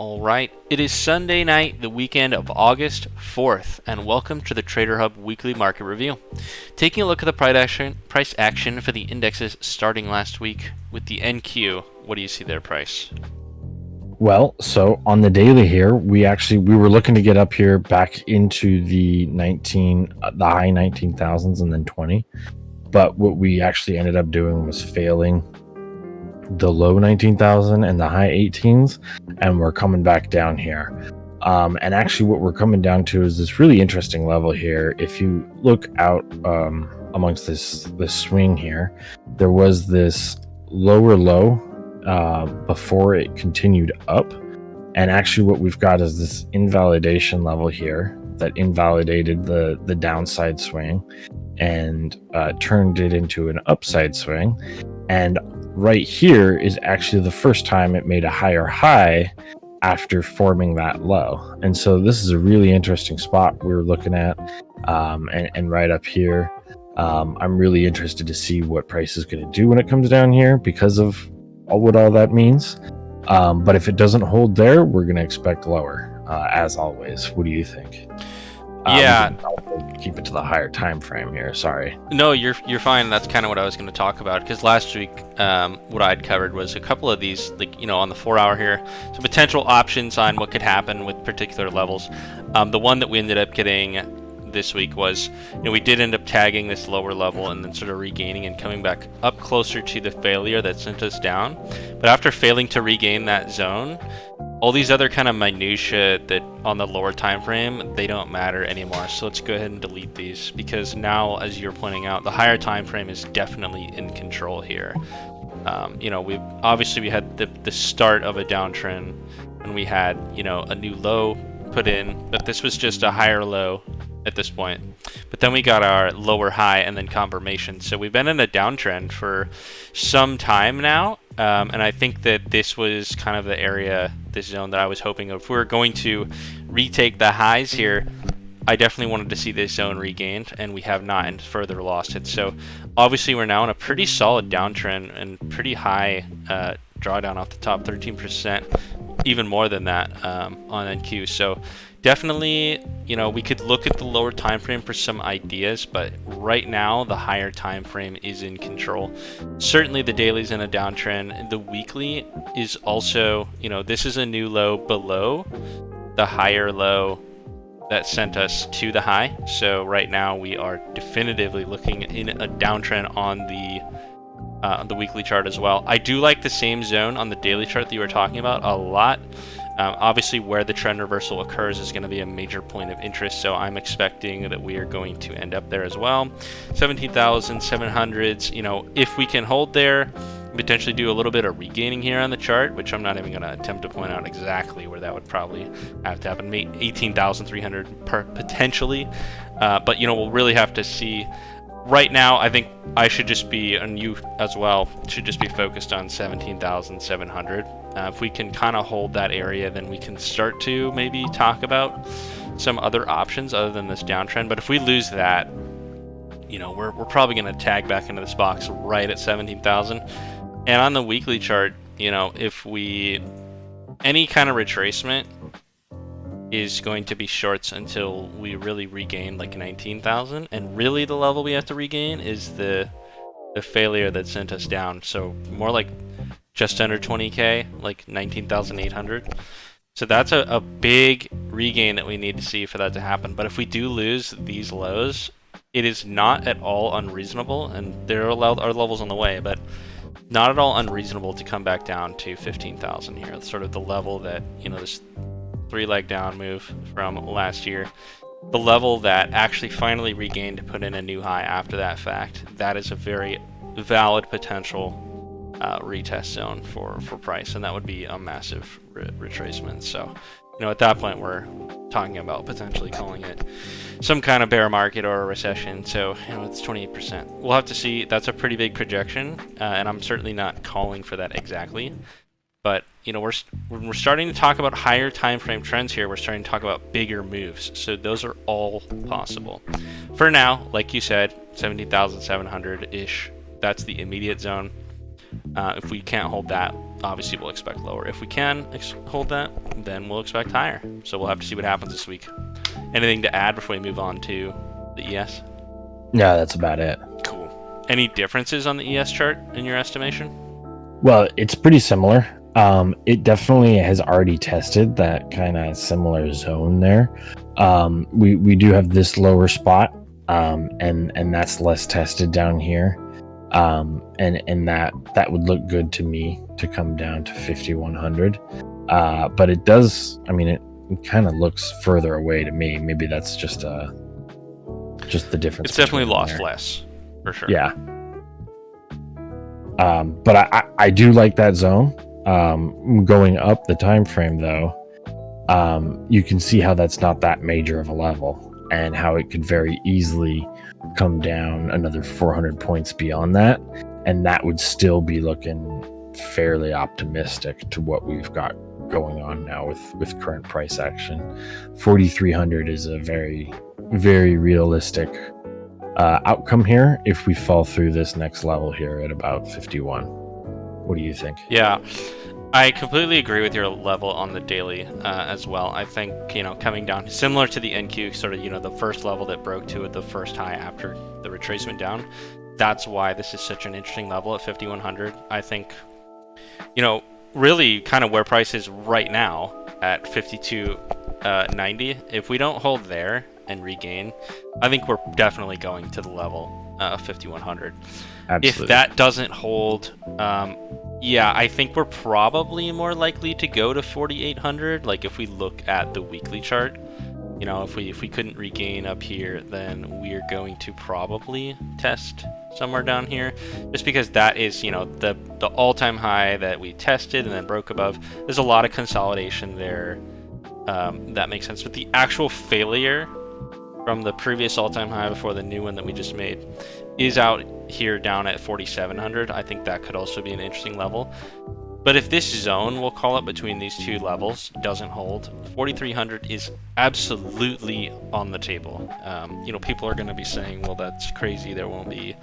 All right, it is Sunday night, the weekend of August 4th, and welcome to the Trader Hub Weekly Market Review. Taking a look at the price action for the indexes starting last week with the NQ. What do you see there, Price? Well, so on the daily here, we were looking to get up here back into the high 19,000s and then 20. But what we actually ended up doing was failing the low 19,000 and the high 18s, and we're coming back down here. And actually what we're coming down to is this really interesting level here. If you look out amongst this swing here, there was this lower low before it continued up, and actually what we've got is this invalidation level here that invalidated the downside swing and turned it into an upside swing. And right here is actually the first time it made a higher high after forming that low. And so this is a really interesting spot we were looking at, and right up here. I'm really interested to see what price is going to do when it comes down here because of what all that means. But if it doesn't hold there, we're going to expect lower, as always. What do you think? Yeah, keep it to the higher time frame here. Sorry. No, you're fine. That's kind of what I was going to talk about, because last week what I'd covered was a couple of these, on the 4-hour here, some potential options on what could happen with particular levels. The one that we ended up getting this week was, we did end up tagging this lower level and then sort of regaining and coming back up closer to the failure that sent us down. But after failing to regain that zone, all these other kind of minutia that on the lower time frame, they don't matter anymore. So let's go ahead and delete these, because now, as you're pointing out, the higher time frame is definitely in control here. We had the start of a downtrend, and we had a new low put in, but this was just a higher low at this point. But then we got our lower high and then confirmation. So we've been in a downtrend for some time now, and I think that this was kind of the area, this zone that I was hoping of. If we were going to retake the highs here, I definitely wanted to see this zone regained, and we have not, and further lost it. So obviously we're now in a pretty solid downtrend and pretty high drawdown off the top, 13%, even more than that on NQ. So definitely, we could look at the lower time frame for some ideas, but right now the higher time frame is in control. Certainly the daily's in a downtrend. The weekly is also, this is a new low below the higher low that sent us to the high. So right now we are definitively looking in a downtrend on the weekly chart as well. I do like the same zone on the daily chart that you were talking about a lot. Obviously, where the trend reversal occurs is going to be a major point of interest, so I'm expecting that we are going to end up there as well. 17,700s, if we can hold there, potentially do a little bit of regaining here on the chart, which I'm not even going to attempt to point out exactly where that would probably have to happen. 18,300 potentially, but we'll really have to see. Right now, I think I should just be, and you as well, should just be focused on 17,700. If we can kind of hold that area, then we can start to maybe talk about some other options other than this downtrend. But if we lose that, we're probably going to tag back into this box right at 17,000. And on the weekly chart, if any kind of retracement is going to be shorts until we really regain like 19,000, and really the level we have to regain is the failure that sent us down. So more like just under 20k, like 19,800. So that's a big regain that we need to see for that to happen. But if we do lose these lows, it is not at all unreasonable, and there are levels on the way, but not at all unreasonable to come back down to 15,000 here. It's sort of the level that, this 3-leg down move from last year, the level that actually finally regained to put in a new high after that fact. That is a very valid potential retest zone for price, and that would be a massive retracement. So at that point we're talking about potentially calling it some kind of bear market or a recession. So it's 28%. We'll have to see. That's a pretty big projection, and I'm certainly not calling for that exactly. But when we're starting to talk about higher time frame trends here, we're starting to talk about bigger moves. So those are all possible. For now, like you said, 17,700-ish. That's the immediate zone. If we can't hold that, obviously we'll expect lower. If we can hold that, then we'll expect higher. So we'll have to see what happens this week. Anything to add before we move on to the ES? No, that's about it. Cool. Any differences on the ES chart in your estimation? Well, it's pretty similar. It definitely has already tested that kind of similar zone there. We do have this lower spot, and that's less tested down here. And that would look good to me to come down to 5,100. But it does. I mean, it kind of looks further away to me. Maybe that's just the difference. It's definitely lost there. less, for sure. Yeah. But I do like that zone. Going up the time frame though, you can see how that's not that major of a level, and how it could very easily come down another 400 points beyond that, and that would still be looking fairly optimistic to what we've got going on now with current price action. 4,300 is a very, very realistic outcome here if we fall through this next level here at about 51. What do you think? Yeah, I completely agree with your level on the daily as well. I think, coming down similar to the NQ, sort of, the first level that broke to at the first high after the retracement down. That's why this is such an interesting level at 5,100. I think, really kind of where price is right now at 52.90. If we don't hold there and regain, I think we're definitely going to the level of 5,100. Absolutely. If that doesn't hold, I think we're probably more likely to go to 4,800. Like if we look at the weekly chart, if we couldn't regain up here, then we're going to probably test somewhere down here, just because that is, the all-time high that we tested and then broke above. There's a lot of consolidation there. That makes sense. But the actual failure from the previous all-time high before the new one that we just made is out here down at 4,700. I think that could also be an interesting level. But if this zone, we'll call it, between these two levels doesn't hold, 4,300 is absolutely on the table. People are going to be saying, well, that's crazy. There won't be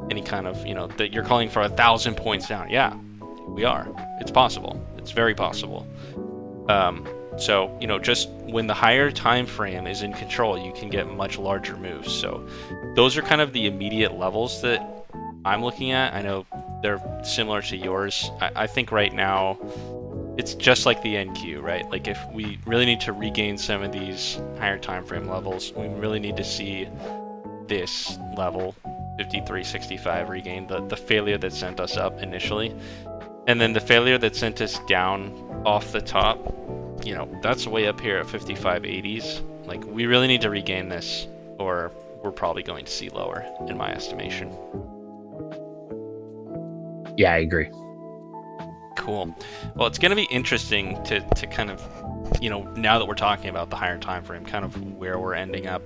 any kind of, that you're calling for 1,000 points down. Yeah, we are. It's possible. It's very possible. So, just when the higher time frame is in control, you can get much larger moves. So those are kind of the immediate levels that I'm looking at. I know they're similar to yours. I think right now it's just like the NQ, right? Like if we really need to regain some of these higher time frame levels, we really need to see this level 53.65 regain, the failure that sent us up initially. And then the failure that sent us down off the top, that's way up here at 55.80s. Like we really need to regain this, or we're probably going to see lower in my estimation. Yeah, I agree. Cool. Well, it's going to be interesting to kind of, now that we're talking about the higher time frame, kind of where we're ending up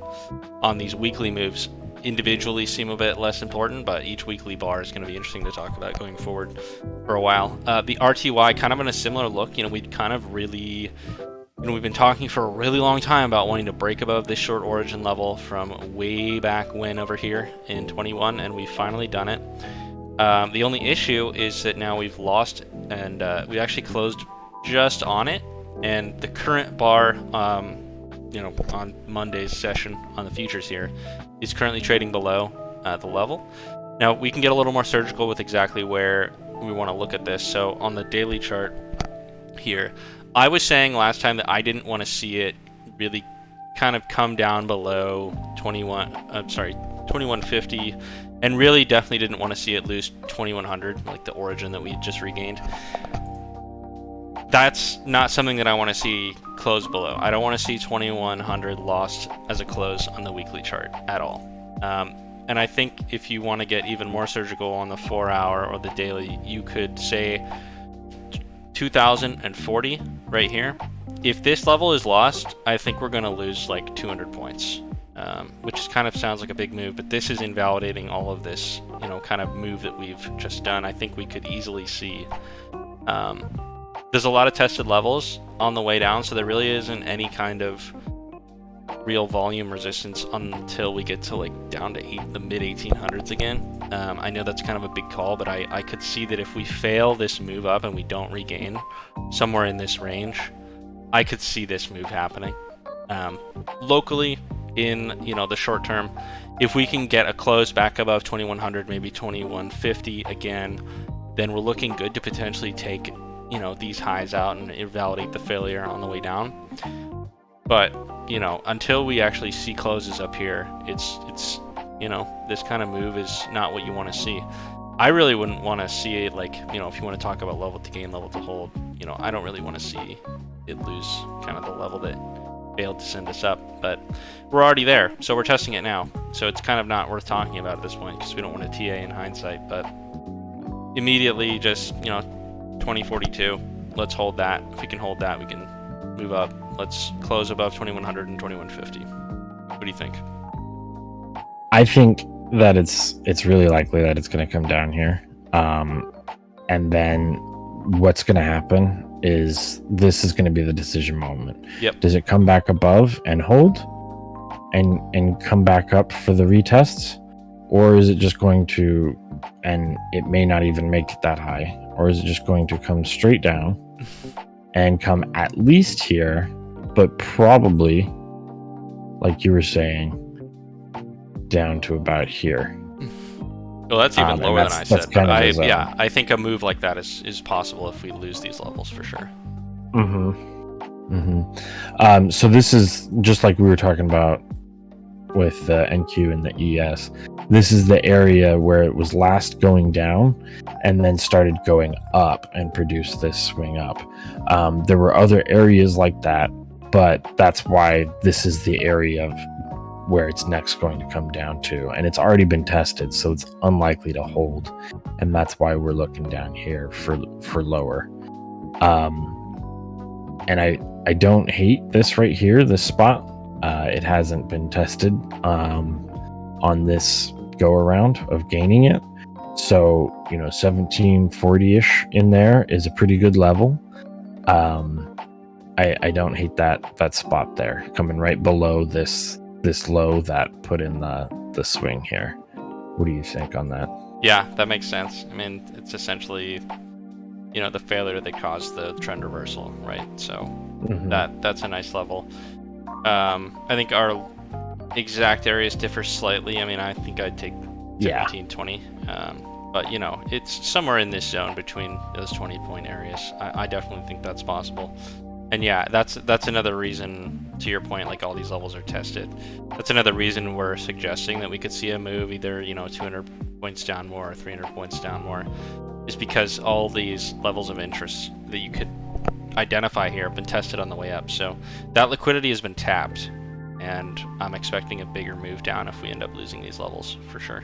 on these weekly moves. Individually seem a bit less important, but each weekly bar is going to be interesting to talk about going forward for a while. The RTY kind of in a similar look. We'd kind of really, we've been talking for a really long time about wanting to break above this short origin level from way back when over here in 21, and we've finally done it. The only issue is that now we've lost, and we actually closed just on it, and the current bar, on Monday's session on the futures here, is currently trading below the level. Now we can get a little more surgical with exactly where we want to look at this. So on the daily chart here, I was saying last time that I didn't want to see it really kind of come down below 2150, and really definitely didn't want to see it lose 2100, like the origin that we just regained. That's not something that I want to see close below. I don't want to see 2100 lost as a close on the weekly chart at all. And I think if you want to get even more surgical on the 4-hour or the daily, you could say 2040 right here. If this level is lost, I think we're going to lose like 200 points, which kind of sounds like a big move, but this is invalidating all of this, kind of move that we've just done. I think we could easily see there's a lot of tested levels on the way down, so there really isn't any kind of real volume resistance until we get to like down to the mid 1800s again. I know that's kind of a big call, but I could see that if we fail this move up and we don't regain somewhere in this range, I could see this move happening. Locally, in the short term, if we can get a close back above 2100, maybe 2150 again, then we're looking good to potentially take these highs out and invalidate the failure on the way down. But until we actually see closes up here, it's this kind of move is not what you want to see. I really wouldn't want to see it, like, if you want to talk about level to gain, level to hold, I don't really want to see it lose kind of the level that failed to send us up. But we're already there, so we're testing it now. So it's kind of not worth talking about at this point because we don't want to TA in hindsight. But immediately, just 2042. Let's hold that. If we can hold that, we can move up. Let's close above 2100 and 2150. What do you think? I think that it's really likely that it's going to come down here. And then what's going to happen is this is going to be the decision moment. Yep. Does it come back above and hold and come back up for the retests? Or is it just going to, and it may not even make it that high, or is it just going to come straight down and come at least here, but probably, like you were saying, down to about here? Well, that's even lower than I said. But I think a move like that is possible if we lose these levels for sure. So this is just like we were talking about with the NQ and the ES. This is the area where it was last going down and then started going up and produced this swing up. There were other areas like that, but that's why this is the area of where it's next going to come down to, and it's already been tested, so it's unlikely to hold, and that's why we're looking down here for lower. And I don't hate this right here, this spot. It hasn't been tested on this go around of gaining it, so 1740-ish in there is a pretty good level. I don't hate that spot there, coming right below this low that put in the swing here. What do you think on that? Yeah, that makes sense. I mean, it's essentially the failure that caused the trend reversal, right? So that's a nice level. I think our exact areas differ slightly. I mean, I think I'd take 1720, but it's somewhere in this zone between those 20-point areas. I definitely think that's possible. And yeah, that's another reason, to your point, like all these levels are tested. That's another reason we're suggesting that we could see a move either 200 points down more or 300 points down more, is because all these levels of interest that you could identify here have been tested on the way up. So that liquidity has been tapped, and I'm expecting a bigger move down if we end up losing these levels for sure.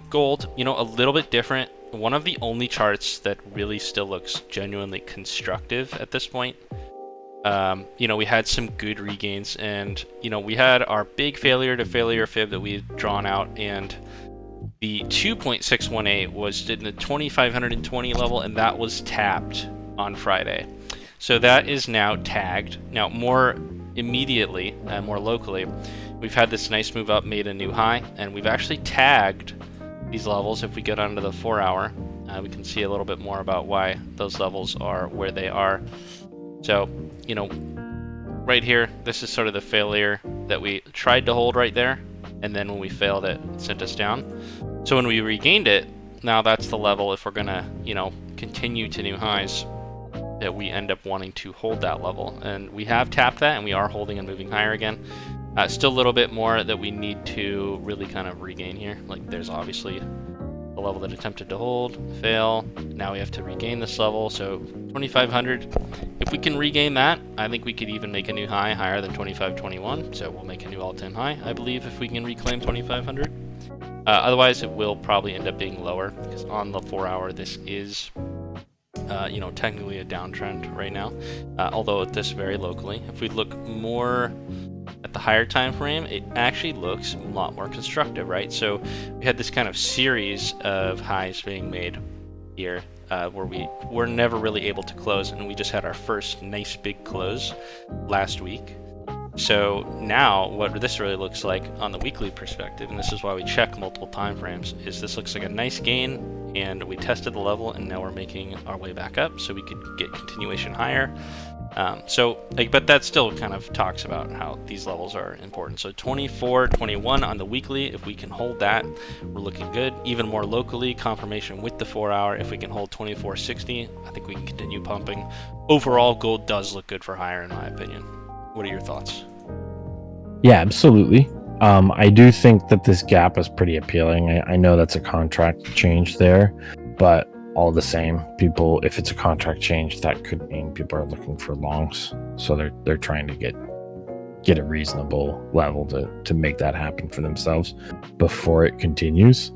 Gold, a little bit different. One of the only charts that really still looks genuinely constructive at this point. We had some good regains, and we had our big failure to failure fib that we had drawn out, and the 2.618 was in the 2520 level, and that was tapped on Friday. So that is now tagged. Now more immediately, more locally, we've had this nice move up, made a new high, and we've actually tagged these levels. If we get onto the 4 hour, we can see a little bit more about why those levels are where they are. So, right here, this is sort of the failure that we tried to hold right there, and then when we failed, it sent us down. So when we regained it, now that's the level, if we're gonna, continue to new highs, that we end up wanting to hold that level. And we have tapped that, and we are holding and moving higher again. Still a little bit more that we need to really kind of regain here. Like, there's obviously the level that attempted to hold, fail. Now we have to regain this level, so 2500. If we can regain that, I think we could even make a new high higher than 2521. So we'll make a new all-time high, I believe, if we can reclaim 2500. Otherwise, it will probably end up being lower, because on the 4 hour, this is technically a downtrend right now, although at this very locally. If we look more at the higher time frame, it actually looks a lot more constructive, right? So we had this kind of series of highs being made here, where we were never really able to close, and we just had our first nice big close last week. So now what this really looks like on the weekly perspective, and this is why we check multiple time frames, is this looks like a nice gain, and we tested the level, and now we're making our way back up so we could get continuation higher. But that still kind of talks about how these levels are important. So 24.21 on the weekly, if we can hold that, we're looking good. Even more locally, confirmation with the 4 hour, if we can hold 24.60, I think we can continue pumping. Overall, gold does look good for higher, in my opinion. What are your thoughts? Yeah, absolutely. I do think that this gap is pretty appealing. I know that's a contract change there, but all the same, people, if it's a contract change, that could mean people are looking for longs. So they're trying to get a reasonable level to make that happen for themselves before it continues.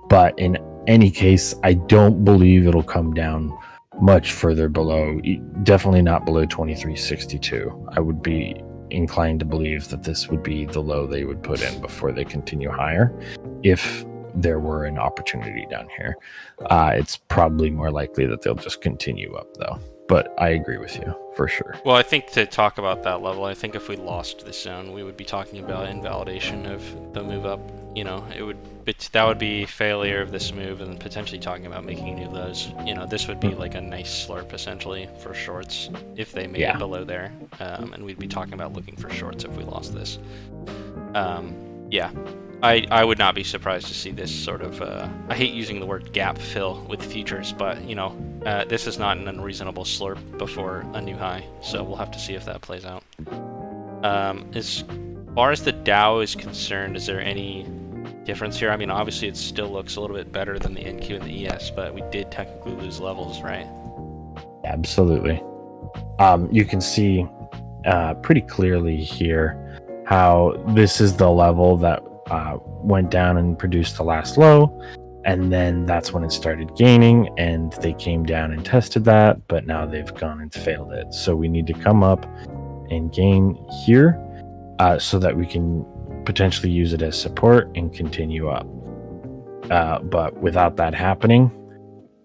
But in any case, I don't believe it'll come down much further below, definitely not below 23.62. I would be inclined to believe that this would be the low they would put in before they continue higher. If there were an opportunity down here, it's probably more likely that they'll just continue up though. But I agree with you for sure. Well, I think to talk about that level, I think if we lost this zone, we would be talking about invalidation of the move up. You know, that would be failure of this move, and potentially talking about making new lows. You know, this would be like a nice slurp essentially for shorts if they made it below there, and we'd be talking about looking for shorts if we lost this. I would not be surprised to see this sort of, I hate using the word gap fill with futures, but, you know, this is not an unreasonable slurp before a new high, so we'll have to see if that plays out. As far as the Dow is concerned, is there any difference here? I mean, obviously it still looks a little bit better than the NQ and the ES, but we did technically lose levels, right? Absolutely. You can see pretty clearly here how this is the level that went down and produced the last low, and then that's when it started gaining, and they came down and tested that, but now they've gone and failed it. So we need to come up and gain here so that we can potentially use it as support and continue up. But without that happening,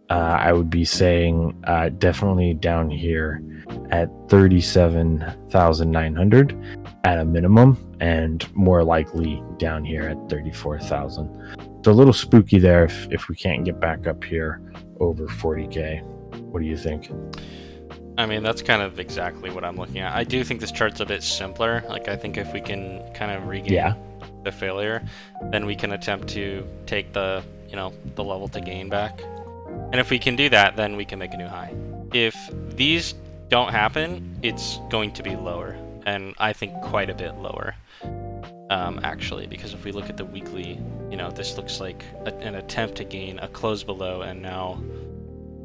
I would be saying definitely down here at 37,900 at a minimum, and more likely down here at 34,000. It's a little spooky there if we can't get back up here over 40k. What do you think? I mean, that's kind of exactly what I'm looking at. I do think this chart's a bit simpler. Like, I think if we can kind of regain the failure, then we can attempt to take the level to gain back. And if we can do that, then we can make a new high. If these don't happen, it's going to be lower, and I think quite a bit lower, actually, because if we look at the weekly, you know, this looks like an attempt to gain a close below, and now,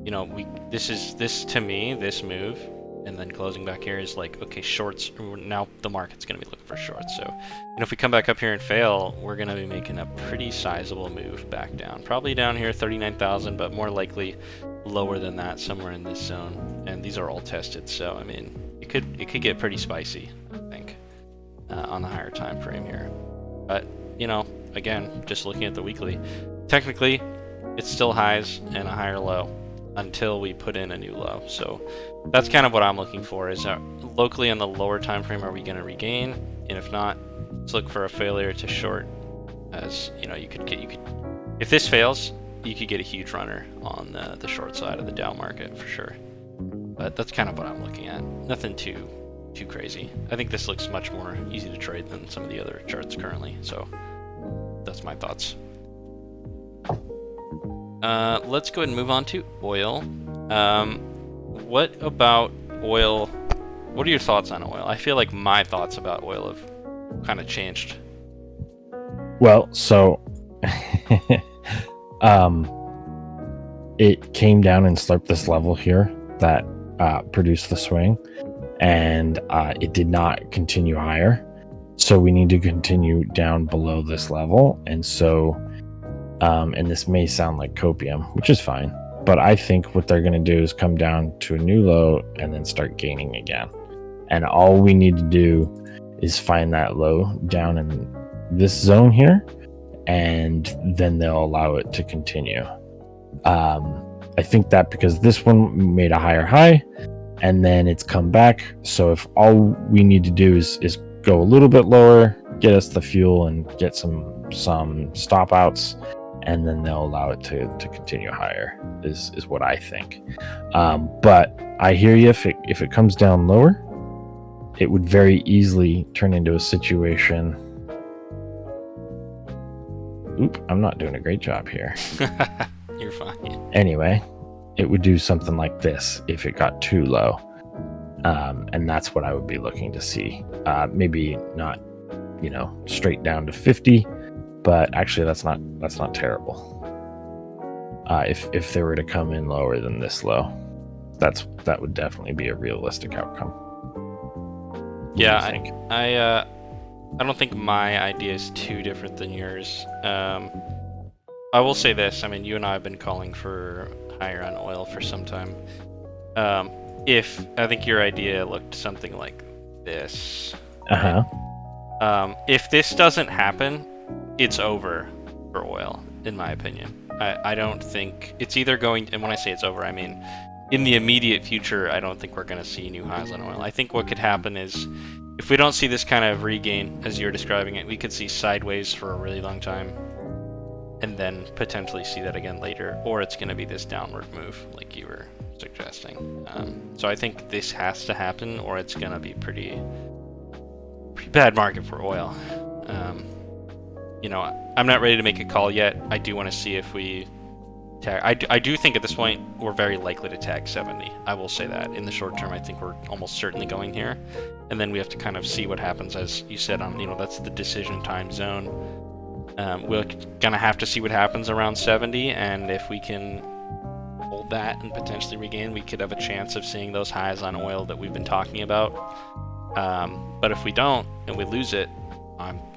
you know, this to me, this move, and then closing back here is like, okay, shorts, now the market's going to be looking for shorts. So, you know, if we come back up here and fail, we're going to be making a pretty sizable move back down. Probably down here, 39,000, but more likely lower than that, somewhere in this zone. And these are all tested, so, I mean, it could get pretty spicy, I think, on the higher time frame here. But, you know, again, just looking at the weekly, technically, it's still highs and a higher low until we put in a new low. So that's kind of what I'm looking for, is locally on the lower time frame, are we going to regain? And if not, let's look for a failure to short, as you know, if this fails, you could get a huge runner on the short side of the Dow market for sure. But that's kind of what I'm looking at. Nothing too crazy. I think this looks much more easy to trade than some of the other charts currently. So that's my thoughts. Let's go ahead and move on to oil. What about oil? What are your thoughts on oil? I feel like my thoughts about oil have kind of changed. Well, so it came down and slurped this level here that produced the swing, and it did not continue higher. So we need to continue down below this level. And so, and this may sound like copium, which is fine, but I think what they're going to do is come down to a new low and then start gaining again. And all we need to do is find that low down in this zone here, and then they'll allow it to continue. I think that because this one made a higher high and then it's come back. So if all we need to do is go a little bit lower, get us the fuel, and get some stop outs, and then they'll allow it to continue higher. Is what I think. But I hear you. If it comes down lower, it would very easily turn into a situation. Oop, I'm not doing a great job here. You're fine. Anyway, it would do something like this if it got too low. And that's what I would be looking to see. Maybe not, straight down to 50, but actually that's not terrible. If they were to come in lower than this low, that would definitely be a realistic outcome. Yeah, I don't think my idea is too different than yours. I will say this. I mean, you and I have been calling for higher on oil for some time. If I think your idea looked something like this. Uh-huh. If this doesn't happen, it's over for oil, in my opinion. I don't think it's either going, and when I say it's over, I mean in the immediate future, I don't think we're going to see new highs on oil. I think what could happen is, if we don't see this kind of regain, as you're describing it, we could see sideways for a really long time, and then potentially see that again later, or it's going to be this downward move, like you were suggesting. So I think this has to happen, or it's going to be pretty bad market for oil. I'm not ready to make a call yet. I do want to see if we tag. I do think at this point we're very likely to tag 70. I will say that. In the short term, I think we're almost certainly going here. And then we have to kind of see what happens, as you said, that's the decision time zone. We're going to have to see what happens around 70, and if we can hold that and potentially regain, we could have a chance of seeing those highs on oil that we've been talking about. But if we don't, and we lose it,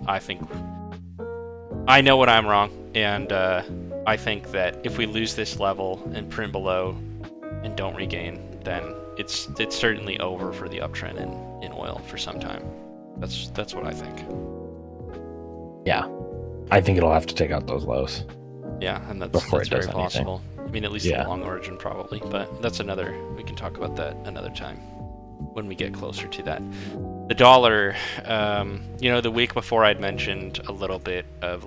I think I know what I'm wrong, and I think that if we lose this level and print below and don't regain, then it's certainly over for the uptrend in oil for some time. That's what I think. Yeah, I think it'll have to take out those lows. Yeah, and that's very possible. I mean, at least the long origin probably, but we can talk about that another time when we get closer to that. The dollar, the week before I'd mentioned a little bit of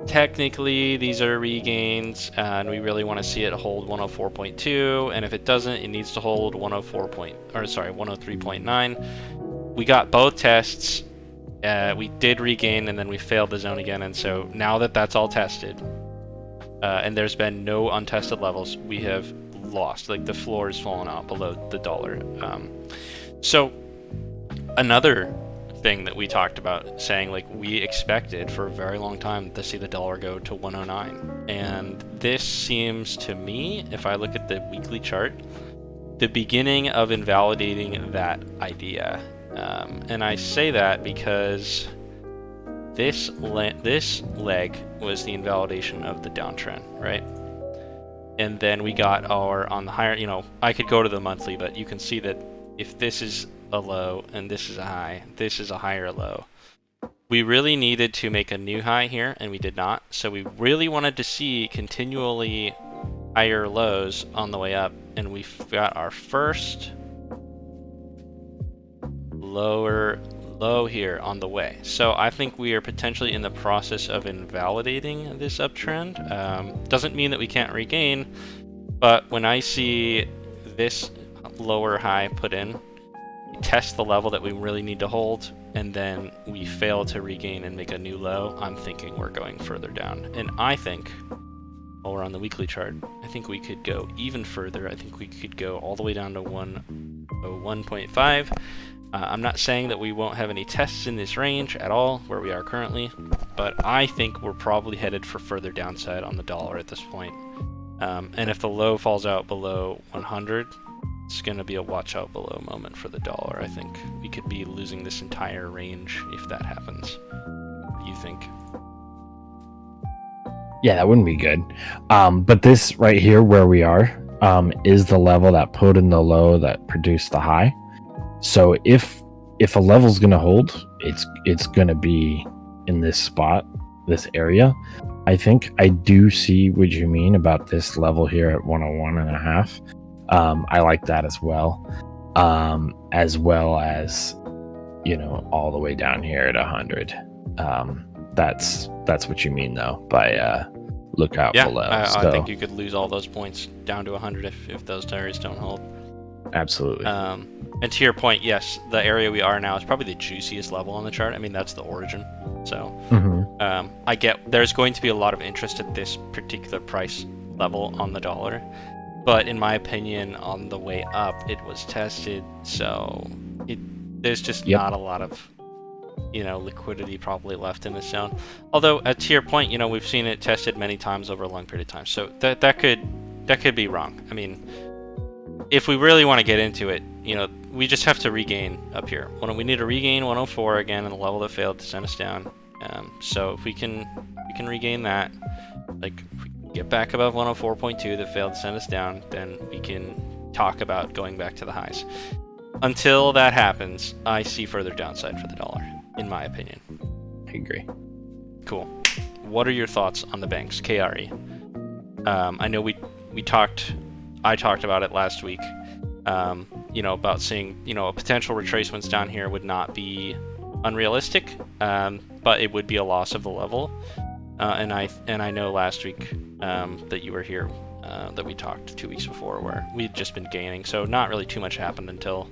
technically these are regains, and we really want to see it hold 104.2, and if it doesn't, it needs to hold 103.9. We got both tests. We did regain, and then we failed the zone again, and so now that that's all tested, and there's been no untested levels, we have lost. The floor has fallen out below the dollar. So another thing that we talked about, saying we expected for a very long time to see the dollar go to 109, and this seems to me, if I look at the weekly chart, the beginning of invalidating that idea. And I say that because this leg was the invalidation of the downtrend, right? And then we got on the higher, I could go to the monthly, but you can see that if this is a low and this is a high, this is a higher low. We really needed to make a new high here, and we did not. So we really wanted to see continually higher lows on the way up, and we got our first lower low here on the way. So I think we are potentially in the process of invalidating this uptrend. Doesn't mean that we can't regain, but when I see this lower high put in, we test the level that we really need to hold, and then we fail to regain and make a new low, I'm thinking we're going further down. And I think, while we're on the weekly chart, I think we could go even further. I think we could go all the way down to 101.5. I'm not saying that we won't have any tests in this range at all, where we are currently, but I think we're probably headed for further downside on the dollar at this point. And if the low falls out below 100, it's going to be a watch out below moment for the dollar. I think we could be losing this entire range if that happens. What do you think? Yeah, that wouldn't be good. But this right here where we are is the level that put in the low that produced the high. So if a level's going to hold, it's going to be in this spot, this area. I think I do see what you mean about this level here at 101.5. I like that as well as all the way down here at 100. That's what you mean though by lookout below. I think you could lose all those points down to 100 if those areas don't hold. Absolutely. And to your point, yes, the area we are now is probably the juiciest level on the chart. I mean, that's the origin. So I get there's going to be a lot of interest at this particular price level on the dollar. But in my opinion, on the way up, it was tested. So there's just not a lot of liquidity probably left in this zone. Although, to your point, we've seen it tested many times over a long period of time. So that could be wrong. I mean, if we really want to get into it, we just have to regain up here. We need to regain 104 again on the level that failed to send us down. So if we can regain that, like if we get back above 104.2 that failed to send us down, then we can talk about going back to the highs. Until that happens, I see further downside for the dollar, in my opinion. I agree. Cool. What are your thoughts on the banks, KRE? I know I talked about it last week, about seeing, a potential retracements down here would not be unrealistic, but it would be a loss of the level. And I know last week that you were here, that we talked 2 weeks before, where we'd just been gaining, so not really too much happened until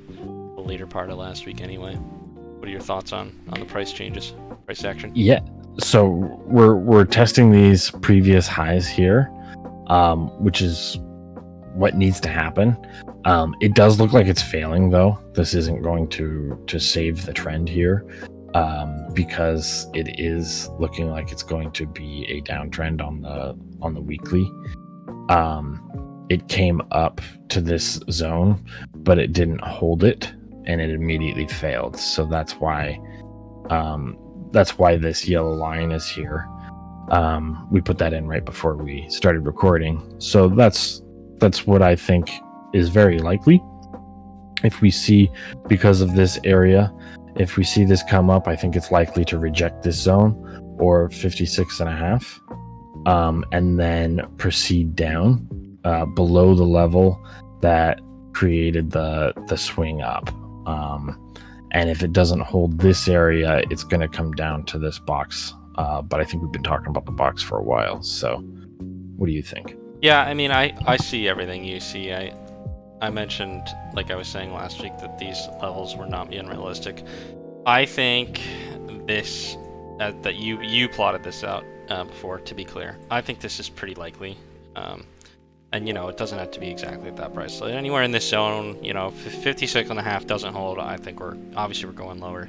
the later part of last week anyway. What are your thoughts on the price changes, price action? Yeah, so we're testing these previous highs here, which is what needs to happen. It does look like it's failing though. This isn't going to save the trend here, because it is looking like it's going to be a downtrend on the weekly. It came up to this zone, but it didn't hold it, and it immediately failed. So that's why this yellow line is here. We put that in right before we started recording. So that's what I think is very likely. If we see, because of this area, if we see this come up, I think it's likely to reject this zone or 56.5, and then proceed down below the level that created the swing up. And if it doesn't hold this area, it's going to come down to this box. But I think we've been talking about the box for a while. So what do you think? Yeah, I mean, I see everything you see. I mentioned, like I was saying last week, that these levels were not being realistic. I think this, that you plotted this out before, to be clear. I think this is pretty likely. And, it doesn't have to be exactly at that price. So anywhere in this zone, 56.5 doesn't hold, I think we're going lower.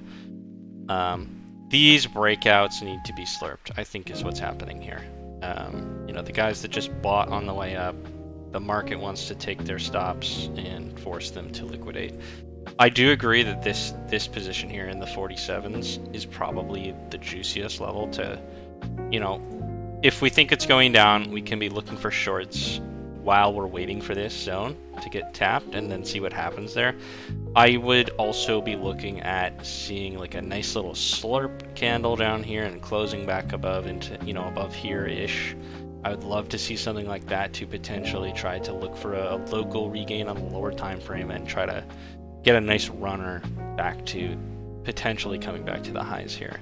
These breakouts need to be slurped, I think is what's happening here. The guys that just bought on the way up, the market wants to take their stops and force them to liquidate. I do agree that this position here in the 47s is probably the juiciest level to, if we think it's going down, we can be looking for shorts while we're waiting for this zone to get tapped and then see what happens there. I would also be looking at seeing like a nice little slurp candle down here and closing back above into, above here-ish. I would love to see something like that to potentially try to look for a local regain on the lower time frame and try to get a nice runner back to potentially coming back to the highs here.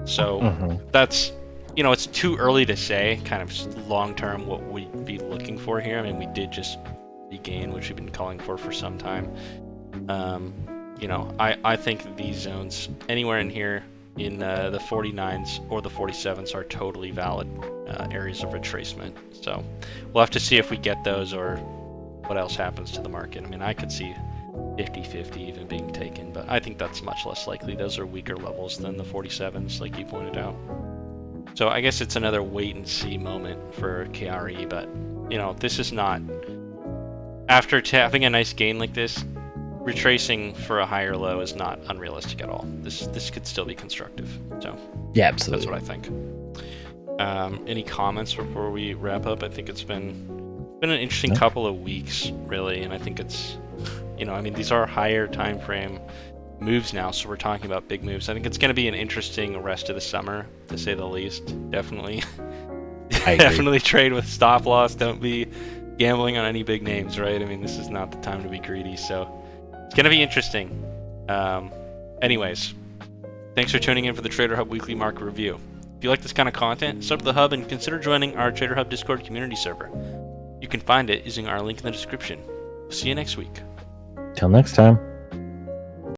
So that's, it's too early to say kind of long term what we'd be looking for here. I mean, we did just regain, which we've been calling for some time. I think these zones anywhere in here in the 49s or the 47s are totally valid areas of retracement. So we'll have to see if we get those or what else happens to the market. I mean, I could see 50-50 even being taken, but I think that's much less likely. Those are weaker levels than the 47s, like you pointed out. So I guess it's another wait and see moment for KRE, but this is not, after having a nice gain like this, retracing for a higher low is not unrealistic at all. This could still be constructive. So yeah, absolutely. That's what I think. Any comments before we wrap up? I think it's been an interesting couple of weeks, really, and I think it's, these are higher time frame moves now, so we're talking about big moves. I think it's going to be an interesting rest of the summer, to say the least. Definitely trade with stop loss. Don't be gambling on any big names, right? I mean, this is not the time to be greedy, so it's going to be interesting. Anyways, thanks for tuning in for the Trader Hub Weekly Market Review. If you like this kind of content, sub to the Hub and consider joining our Trader Hub Discord community server. You can find it using our link in the description. See you next week. Till next time.